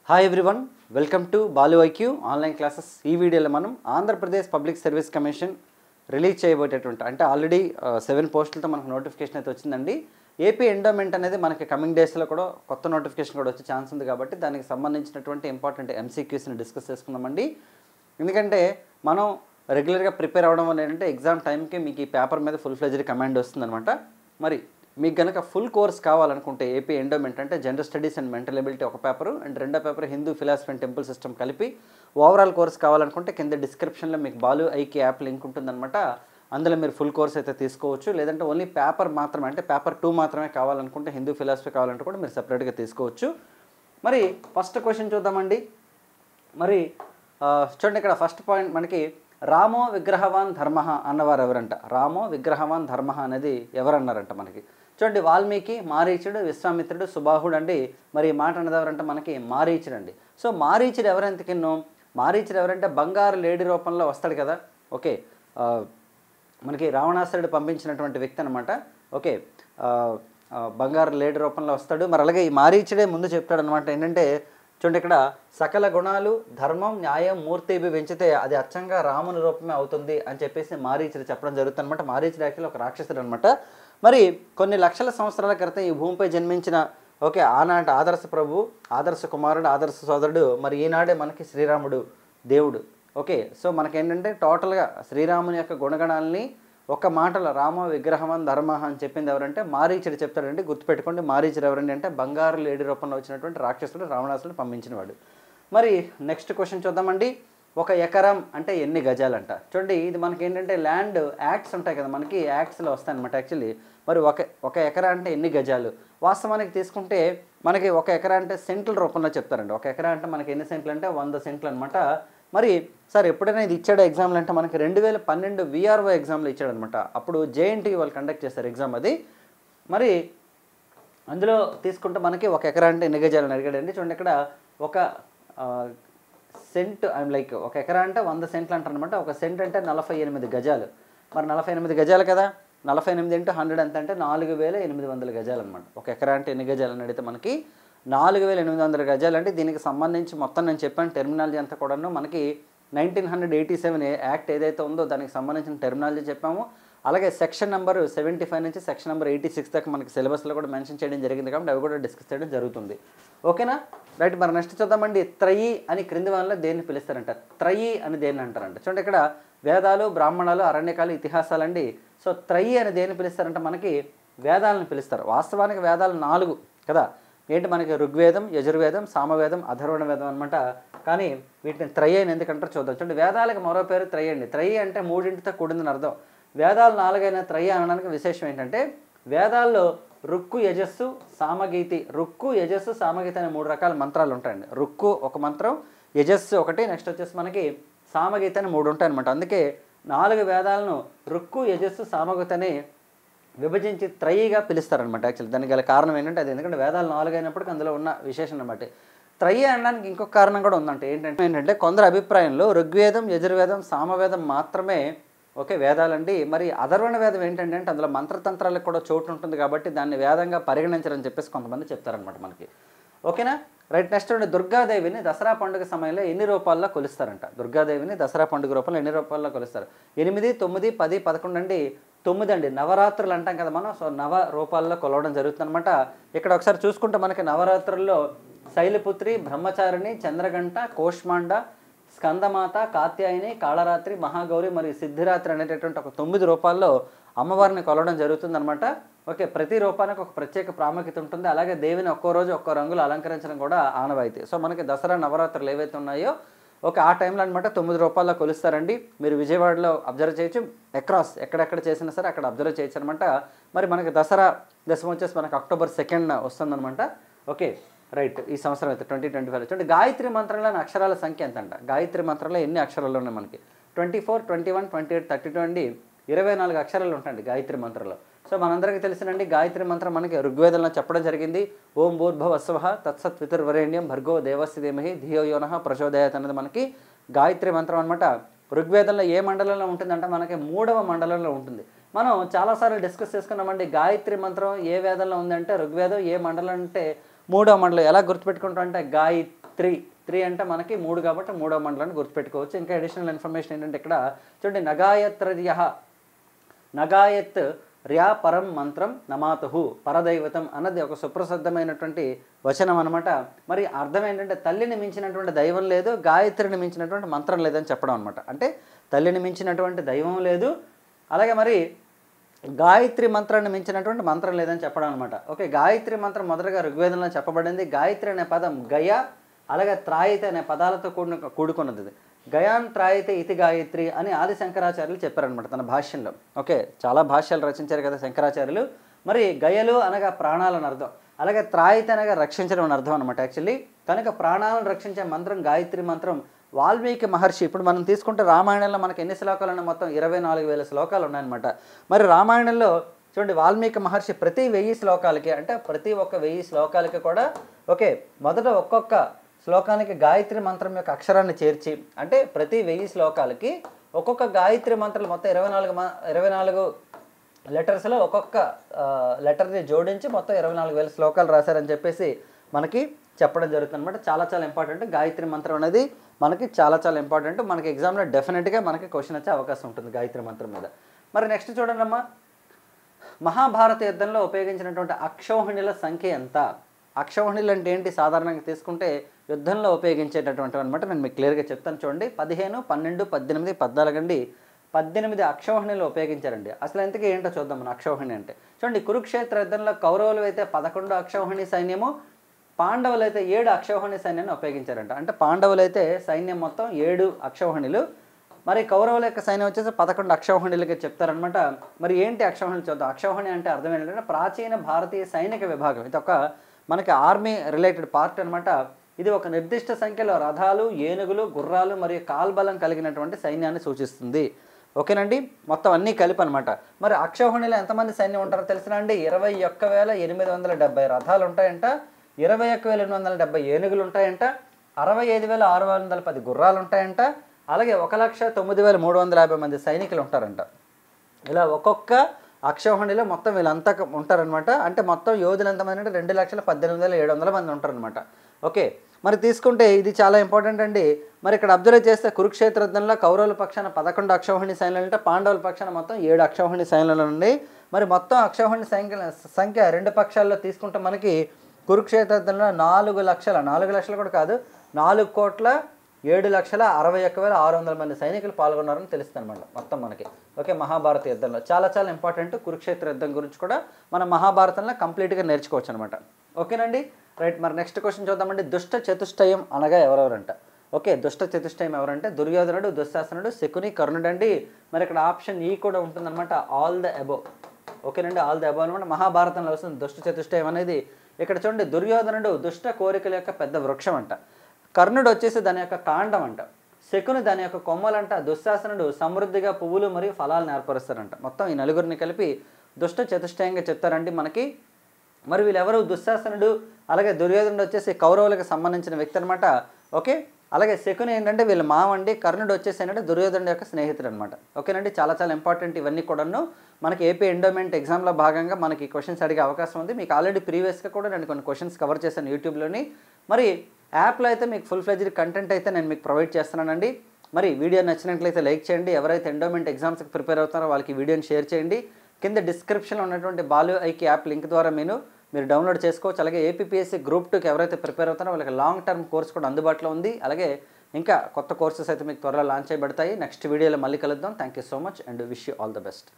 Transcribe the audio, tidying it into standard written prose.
Hi everyone, welcome to Balu IQ online classes. ఈ వీడియోలో మనం Andhra Pradesh public service commission release చేయబోయేటటువంటి అంటే ఆల్రెడీ 7 పోస్టులతో మనకు నోటిఫికేషన్ అయితే వచ్చిందండి. ఏపీ ఎండోమెంట్ అనేది మనకి కమింగ్ డేస్లో కూడా కొత్త నోటిఫికేషన్ కూడా వచ్చే ఛాన్స్ ఉంది కాబట్టి దానికి సంబంధించినటువంటి ఇంపార్టెంట్ ఎంసీక్యూస్ని డిస్కస్ చేసుకుందామండి. ఎందుకంటే మనం రెగ్యులర్గా ప్రిపేర్ అవ్వడం వల్ల ఏంటంటే ఎగ్జామ్ టైంకి మీకు ఈ పేపర్ మీద ఫుల్ ఫ్లెజ్డ్ కమాండ్ వస్తుందన్నమాట. మరి మీకు కనుక ఫుల్ కోర్స్ కావాలనుకుంటే ఏపీ ఎండోమెంట్ అంటే general studies and mental ability ఒక పేపరు అండ్ రెండో paper Hindu philosophy and temple system కలిపి ఓవరాల్ కోర్స్ కావాలనుకుంటే కింద డిస్క్రిప్షన్లో మీకు బాలు ఐక్యూ యాప్ లింక్ ఉంటుందన్నమాట. అందులో మీరు ఫుల్ కోర్స్ అయితే తీసుకోవచ్చు. లేదంటే ఓన్లీ పేపర్ మాత్రమే అంటే పేపర్ 2 మాత్రమే కావాలనుకుంటే హిందూ ఫిలాసఫీ కావాలంటే కూడా మీరు సపరేట్గా తీసుకోవచ్చు. మరి ఫస్ట్ క్వశ్చన్ చూద్దామండి. మరి చూడండి, ఇక్కడ ఫస్ట్ పాయింట్ మనకి రామో విగ్రహవాన్ ధర్మ అన్నవారు ఎవరంట? రామో విగ్రహవాన్ ధర్మ అనేది ఎవరన్నారంట మనకి? చూడండి, వాల్మీకి, మారీచుడు, విశ్వామిత్రుడు, సుబాహుడు అండి. మరి ఈ మాట అన్నది ఎవరంటే మనకి మారీచుడు అండి. సో మారీచుడు ఎవరెంతకిన్నో? మారీచుడు ఎవరంటే బంగారు లేడి రూపంలో వస్తాడు కదా. ఓకే, మనకి రావణాసురుడు పంపించినటువంటి వ్యక్తి అనమాట. ఓకే, బంగారు లేడి రూపంలో వస్తాడు. మరి అలాగే ఈ మారీచుడే ముందు చెప్తాడు అనమాట. ఏంటంటే చూడండి, ఇక్కడ సకల గుణాలు ధర్మం న్యాయం మూర్తి ఇవి పెంచితే అది అచ్చంగా రాముని రూపమే అవుతుంది అని చెప్పేసి మారీచుడు చెప్పడం జరుగుతుంది అనమాట. మారీచుడు యాక్చువల్లీ ఒక రాక్షసుడు అనమాట. మరి కొన్ని లక్షల సంవత్సరాల క్రితం ఈ భూమిపై జన్మించిన ఆనాటి ఆదర్శ ప్రభు, ఆదర్శ కుమారుడు, ఆదర్శ సోదరుడు, మరి ఈనాడే మనకి శ్రీరాముడు దేవుడు. ఓకే, సో మనకేంటంటే టోటల్గా శ్రీరాముని యొక్క గుణగణాలని ఒక మాటలో రామ విగ్రహం ధర్మ అని చెప్పింది ఎవరంటే మారీచుడు చెప్తాడండి. గుర్తుపెట్టుకోండి, మారీచుడు ఎవరండి అంటే బంగారు లేడి రూపంలో వచ్చినటువంటి రాక్షసుడు రావణాసురుడు పంపించినవాడు. మరి నెక్స్ట్ క్వశ్చన్ చూద్దామండి. ఒక ఎకరం అంటే ఎన్ని గజాలంట? చూడండి, ఇది మనకి ఏంటంటే ల్యాండ్ యాక్ట్స్ ఉంటాయి కదా, మనకి యాక్ట్స్లో వస్తాయన్నమాట యాక్చువల్లీ. మరి ఒక ఎకరా అంటే ఎన్ని గజాలు? వాస్తవానికి తీసుకుంటే మనకి ఒక ఎకరా అంటే సెంట్ల రూపంలో చెప్తారండి. ఒక ఎకరా అంటే మనకి ఎన్ని సెంట్లు అంటే 100 సెంట్లు అనమాట. మరి సార్ ఎప్పుడైనా ఇది ఇచ్చాడు ఎగ్జామ్లు అంటే మనకి 2012 విఆర్ఓ ఎగ్జామ్లో ఇచ్చాడనమాట. అప్పుడు జేఎన్టీయూ వాళ్ళు కండక్ట్ చేస్తారు ఎగ్జామ్ అది. మరి అందులో తీసుకుంటే మనకి ఒక ఎకరా అంటే ఎన్ని గజాలని అడిగాడండి. చూడండి, ఇక్కడ ఒక సెంట్ లైక్ ఒక ఎకరా అంటే 100 సెంట్లు అంటారు అనమాట. ఒక సెంట్ అంటే 48 గజాలు. మరి 48 గజాలు కదా, 48 × 100 ఎంత అంటే 4800 గజాలు అనమాట. ఒక ఎకరా అంటే ఎన్ని గజాలు అని అడిగితే మనకి 4800 గజాలు. అంటే దీనికి సంబంధించి మొత్తం నేను చెప్పాను టెర్మినాలజీ అంతా కూడాను మనకి 1987 యాక్ట్ ఏదైతే ఉందో దానికి సంబంధించిన టెర్మినాలజీ చెప్పాము. అలాగే సెక్షన్ నెంబర్ 75 నుంచి సెక్షన్ నెంబర్ 86 దాకా మనకి సిలబస్లో కూడా మెన్షన్ చేయడం జరిగింది కాబట్టి అవి కూడా డిస్కస్ చేయడం జరుగుతుంది. ఓకేనా, రైట్. మరి నెక్స్ట్ చూద్దామండి. త్రయీ అని క్రింది వాళ్ళలో దేన్ని పిలుస్తారంట? త్రయీ అని దేన్ని అంటారంట? చూడండి, ఇక్కడ వేదాలు, బ్రాహ్మణాలు, అరణ్యకాలు, ఇతిహాసాలు అండి. సో త్రయీ అని దేన్ని పిలుస్తారంటే మనకి వేదాలను పిలుస్తారు. వాస్తవానికి వేదాలు 4 కదా. ఏంటి మనకి ఋగ్వేదం, యజుర్వేదం, సామవేదం, అథర్వణ వేదం అనమాట. కానీ వీటిని త్రయీ అని ఎందుకంటారు చూద్దాం. చూడండి, వేదాలకు మరో పేరు త్రయీ అండి. త్రయీ అంటే 3తో కూడిందని అర్థం. వేదాలు 4 అయిన త్రయీ అనడానికి విశేషం ఏంటంటే వేదాల్లో రుక్కు, యజస్సు, సామగీతి, రుక్కు, యజస్సు, సామగీతి అనే 3 రకాల మంత్రాలు ఉంటాయండి. రుక్కు ఒక మంత్రం, యజస్సు ఒకటి, నెక్స్ట్ వచ్చేసి మనకి సామగీతి అని 3 ఉంటాయి అనమాట. అందుకే 4 వేదాలను రుక్కు, యజస్సు, సామగీతి అని విభజించి త్రయీగా పిలుస్తారనమాట. యాక్చువల్లీ దానికి గల కారణం ఏంటంటే అది ఎందుకంటే వేదాలు 4 అయినప్పటికీ అందులో ఉన్న విశేషం అనమాట. త్రయీ అనడానికి ఇంకొక కారణం కూడా ఉందంటే ఏంటంటే కొందరు అభిప్రాయంలో ఋగ్వేదం, యజుర్వేదం, సామవేదం మాత్రమే వేదాలండి. మరి అథర్వణ వేదం ఏంటంటే అందులో మంత్రతంత్రాలకు కూడా చోటు ఉంటుంది కాబట్టి దాన్ని వేదంగా పరిగణించరని చెప్పేసి కొంతమంది చెప్తారనమాట మనకి. ఓకేనా, రైట్. నెక్స్ట్ దుర్గాదేవిని దసరా పండుగ సమయంలో ఎన్ని రూపాల్లో కొలుస్తారంట? దుర్గాదేవిని దసరా పండుగ రూపంలో ఎన్ని రూపాల్లో కొలుస్తారు? 8, 9, 10, 11 అండి. 9 అండి. నవరాత్రులు అంటాం కదా మనం. సో నవ రూపాల్లో కొలవడం జరుగుతుంది అనమాట. ఇక్కడ ఒకసారి చూసుకుంటే మనకి నవరాత్రుల్లో శైలపుత్రి, బ్రహ్మచారిణి, చంద్రగంట, కోష్మాండ, స్కందమాత, కాత్యాయని, కాళరాత్రి, మహాగౌరి మరియు సిద్ధిరాత్రి అనేటటువంటి ఒక 9 రూపాల్లో అమ్మవారిని కొలవడం జరుగుతుంది అనమాట. ఓకే, ప్రతి రూపానికి ఒక ప్రత్యేక ప్రాముఖ్యత ఉంటుంది. అలాగే దేవిని ఒక్కో రోజు ఒక్కో రంగులు అలంకరించడం కూడా ఆనవాయితీ. సో మనకి దసరా నవరాత్రులు ఏవైతే ఉన్నాయో ఆ టైంలో అనమాట 9 రూపాల్లో కొలుస్తారండి. మీరు విజయవాడలో అబ్జర్వ్ చేయొచ్చు. అక్రాస్ ఎక్కడెక్కడ చేసినా సరే అక్కడ అబ్జర్వ్ చేయొచ్చు అనమాట. మరి మనకి దసరా దశమి వచ్చేసి మనకి అక్టోబర్ 2 వస్తుందన్నమాట. Okay, right. ఈ సంవత్సరం అయితే 2025 చూడండి, గాయత్రి మంత్రంలోని అక్షరాల సంఖ్య ఎంత అంట? గాయత్రి మంత్రంలో ఎన్ని అక్షరాలు ఉన్నాయి మనకి? 24, 21, 28, 32 అండి. 24 అక్షరాలు ఉంటాయండి గాయత్రి మంత్రంలో. సో మనందరికీ తెలిసినండి గాయత్రి మంత్రం మనకి ఋగ్వేదంలో చెప్పడం జరిగింది. ఓం భూర్భువస్సువః తత్సత్పితుర్వరేణ్యం భర్గో దేవస్య ధీమహి ధియో యో నః ప్రచోదయాత్ అనేది మనకి గాయత్రి మంత్రం అనమాట. ఋగ్వేదంలో ఏ మండలంలో ఉంటుందంటే మనకి 3వ మండలంలో ఉంటుంది. మనం చాలాసార్లు డిస్కస్ చేసుకున్నామండి గాయత్రి మంత్రం ఏ వేదంలో ఉందంటే ఋగ్వేదం, ఏ మండలం అంటే 3వ మండలం. ఎలా గుర్తుపెట్టుకుంటాం అంటే త్రీ అంటే మనకి 3 కాబట్టి 3వ మండలాన్ని గుర్తుపెట్టుకోవచ్చు. ఇంకా అడిషనల్ ఇన్ఫర్మేషన్ ఏంటంటే ఇక్కడ చూడండి, నగాయత్ ర్యా పరం మంత్రం నమాతుహు పరదైవతం అన్నది ఒక సుప్రసిద్ధమైనటువంటి వచనం అనమాట. మరి అర్థం ఏంటంటే తల్లిని మించినటువంటి దైవం లేదు, గాయత్రిని మించినటువంటి మంత్రం లేదని చెప్పడం అనమాట. అంటే తల్లిని మించినటువంటి దైవం లేదు, అలాగే మరి గాయత్రి మంత్రాన్ని మించినటువంటి మంత్రం లేదని చెప్పడం అనమాట. ఓకే, గాయత్రి మంత్రం మొదటగా ఋగ్వేదంలో చెప్పబడింది. గాయత్రి అనే పదం గయ అలాగే త్రాయితే అనే పదాలతో కూడుకున్నది. ఇది గయాన్ త్రాయితే ఇతి గాయత్రి అని ఆది శంకరాచార్యులు చెప్పారనమాట తన భాష్యంలో. ఓకే, చాలా భాష్యాలు రచించారు కదా శంకరాచార్యులు. మరి గయలు అనగా ప్రాణాలని అర్థం, అలాగే త్రాయితే అనగా రక్షించడం అని అర్థం అనమాట యాక్చువల్లీ. కనుక ప్రాణాలను రక్షించే మంత్రం గాయత్రి మంత్రం. వాల్మీకి మహర్షి, ఇప్పుడు మనం తీసుకుంటే రామాయణంలో మనకి ఎన్ని శ్లోకాలు ఉన్నాయి? మొత్తం 24,000 శ్లోకాలు ఉన్నాయన్నమాట. మరి రామాయణంలో చూడండి, వాల్మీకి మహర్షి ప్రతి 1000 శ్లోకాలకి, అంటే ప్రతి ఒక్క 1000 శ్లోకాలకి కూడా ఓకే మొదట ఒక్కొక్క శ్లోకానికి గాయత్రి మంత్రం యొక్క అక్షరాన్ని చేర్చి, అంటే ప్రతి 1000 శ్లోకాలకి ఒక్కొక్క గాయత్రి మంత్రాలు మొత్తం 24 లెటర్స్లో ఒక్కొక్క లెటర్ని జోడించి మొత్తం 24,000 శ్లోకాలు రాశారని చెప్పేసి మనకి చెప్పడం జరుగుతుంది అనమాట. చాలా చాలా ఇంపార్టెంట్ గాయత్రి మంత్రం అనేది మనకి చాలా చాలా ఇంపార్టెంట్. మనకి ఎగ్జామ్లో డెఫినెట్గా మనకి క్వశ్చన్ వచ్చే అవకాశం ఉంటుంది గాయత్రి మంత్రం మీద. మరి నెక్స్ట్ చూడండి అమ్మా, మహాభారత యుద్ధంలో ఉపయోగించినటువంటి అక్షౌహిణుల సంఖ్య ఎంత? అక్షౌహిణులు అంటే ఏంటి? సాధారణంగా తీసుకుంటే యుద్ధంలో ఉపయోగించేటటువంటి అనమాట. నేను మీకు క్లియర్గా చెప్తాను చూడండి. 15, 12, 18, 14 అండి 18 అక్షౌహిణులు ఉపయోగించారండి. అసలు ఎంతకీ ఏంటో చూద్దాం మన అక్షౌహిణి అంటే. చూడండి, కురుక్షేత్ర యుద్ధంలో కౌరవులు అయితే 11 అక్షౌహిణి సైన్యము, పాండవులు అయితే 7 అక్షౌహిణి సైన్యాన్ని ఉపయోగించారంట. అంటే పాండవులు అయితే సైన్యం మొత్తం 7 అక్షౌహిణులు, మరి కౌరవుల యొక్క సైన్యం వచ్చేసి 11 అక్షౌహిణులకి చెప్తారనమాట. మరి ఏంటి అక్షౌహిణులు చూద్దాం. అక్షౌహిణి అంటే అర్థం ఏంటంటే ప్రాచీన భారతీయ సైనిక విభాగం. ఇది ఒక మనకి ఆర్మీ రిలేటెడ్ పార్ట్ అనమాట. ఇది ఒక నిర్దిష్ట సంఖ్యలో రథాలు, ఏనుగులు, గుర్రాలు మరియు కాల్బలం కలిగినటువంటి సైన్యాన్ని సూచిస్తుంది. ఓకేనండి, మొత్తం అన్నీ కలిపి అనమాట. మరి అక్షౌహిణిలో ఎంతమంది సైన్యం ఉంటారో తెలిసినా అండి? 21,870 రథాలు ఉంటాయంట, 21,870 ఏనుగులు ఉంటాయంట, 65,610 గుర్రాలు ఉంటాయంట, అలాగే 1,09,350 మంది సైనికులు ఉంటారంట. ఇలా ఒక్కొక్క అక్షౌహిణిలో మొత్తం వీళ్ళంతా ఉంటారనమాట. అంటే మొత్తం యోధులు ఎంతమంది అంటే 2,18,700 మంది ఉంటారనమాట. ఓకే, మరి తీసుకుంటే ఇది చాలా ఇంపార్టెంట్ అండి. మరి ఇక్కడ అబ్జర్వ్ చేస్తే కురుక్షేత్ర యుద్ధంలో కౌరవుల పక్షాన 11 అక్షౌహిణి సైన్యాలు అంటే పాండవుల పక్షాన మొత్తం 7 అక్షౌహిణి సైన్యాలు ఉన్నాయి. మరి మొత్తం అక్షౌహిణి సంఖ్య రెండు పక్షాల్లో తీసుకుంటే మనకి కురుక్షేత్ర యుద్ధంలో 4 లక్షలు కూడా కాదు, 4,07,61,600 మంది సైనికులు పాల్గొన్నారని తెలుస్తుంది అనమాట మొత్తం మనకి. ఓకే, మహాభారత యుద్ధంలో చాలా చాలా ఇంపార్టెంట్. కురుక్షేత్ర యుద్ధం గురించి కూడా మనం మహాభారతంలో కంప్లీట్గా నేర్చుకోవచ్చు అనమాట. ఓకేనండి, రైట్. మరి నెక్స్ట్ క్వశ్చన్ చూద్దామండి. దుష్ట చతుష్టయం అనగా ఎవరెవరంట? ఓకే, దుష్ట చతుష్టయం ఎవరంటే దుర్యోధనుడు, దుశ్శాసనుడు, శకుని, కర్ణుడు అండి. మరి ఇక్కడ ఆప్షన్ ఈ కూడా ఉంటుందన్నమాట, ఆల్ ద అబోవ్. ఓకేనండి, ఆల్ ద అబోవ్ అనమాట మహాభారతంలో వస్తుంది దుష్ట చతుష్టయం అనేది. ఇక్కడ చూడండి, దుర్యోధనుడు దుష్ట కోరికల యొక్క పెద్ద వృక్షం అంట, కర్ణుడు వచ్చేసి దాని యొక్క కాండం అంట, శకుని దాని యొక్క కొమ్మలంట, దుశ్శాసనుడు సమృద్ధిగా పువ్వులు మరియు ఫలాలను ఏర్పరుస్తారంట. మొత్తం ఈ నలుగురిని కలిపి దుష్ట చతుష్టయంగా చెప్తారండి మనకి. మరి వీళ్ళెవరు? దుశ్శాసనుడు అలాగే దుర్యోధనుడు వచ్చేసి కౌరవులకు సంబంధించిన వ్యక్తి అనమాట. ఓకే, అలాగే శకుని ఏంటంటే వీళ్ళ మావండి, కర్ణుడు వచ్చేసి ఏంటంటే దుర్యోధనుడు యొక్క స్నేహితుడు అనమాట. ఓకేనండి, చాలా చాలా ఇంపార్టెంట్ ఇవన్నీ కూడాను. మనకి ఏపీ ఎండోమెంట్ ఎగ్జామ్లో భాగంగా మనకి క్వశ్చన్స్ అడిగే అవకాశం ఉంది. మీకు ఆల్రెడీ ప్రీవియస్గా కూడా నేను కొన్ని క్వశ్చన్స్ కవర్ చేశాను యూట్యూబ్లోని. మరి యాప్లో అయితే మీకు ఫుల్ ఫ్లెడ్జ్డ్ కంటెంట్ అయితే నేను మీకు ప్రొవైడ్ చేస్తున్నానండి. మరి వీడియో నచ్చినట్లయితే లైక్ చేయండి. ఎవరైతే ఎండోమెంట్ ఎగ్జామ్స్కి ప్రిపేర్ అవుతున్నారో వాళ్ళకి వీడియోని షేర్ చేయండి. కింద డిస్క్రిప్షన్లో ఉన్నటువంటి బాలు ఐకి యాప్ లింక్ ద్వారా మీరు డౌన్లోడ్ చేసుకోవచ్చు. అలాగే ఏపీపీఎస్సీ గ్రూప్ 2కి ఎవరైతే ప్రిపేర్ అవుతారో వాళ్ళకి లాంగ్ టర్మ్ కోర్స్ కూడా అందుబాటులో ఉంది. అలాగే ఇంకా కొత్త కోర్సెస్ అయితే మీకు త్వరలో లాంచ్ చేయబడతాయి. నెక్స్ట్ వీడియోలో మళ్ళీ కలుద్దాం. Thank you so much and wish you all the best.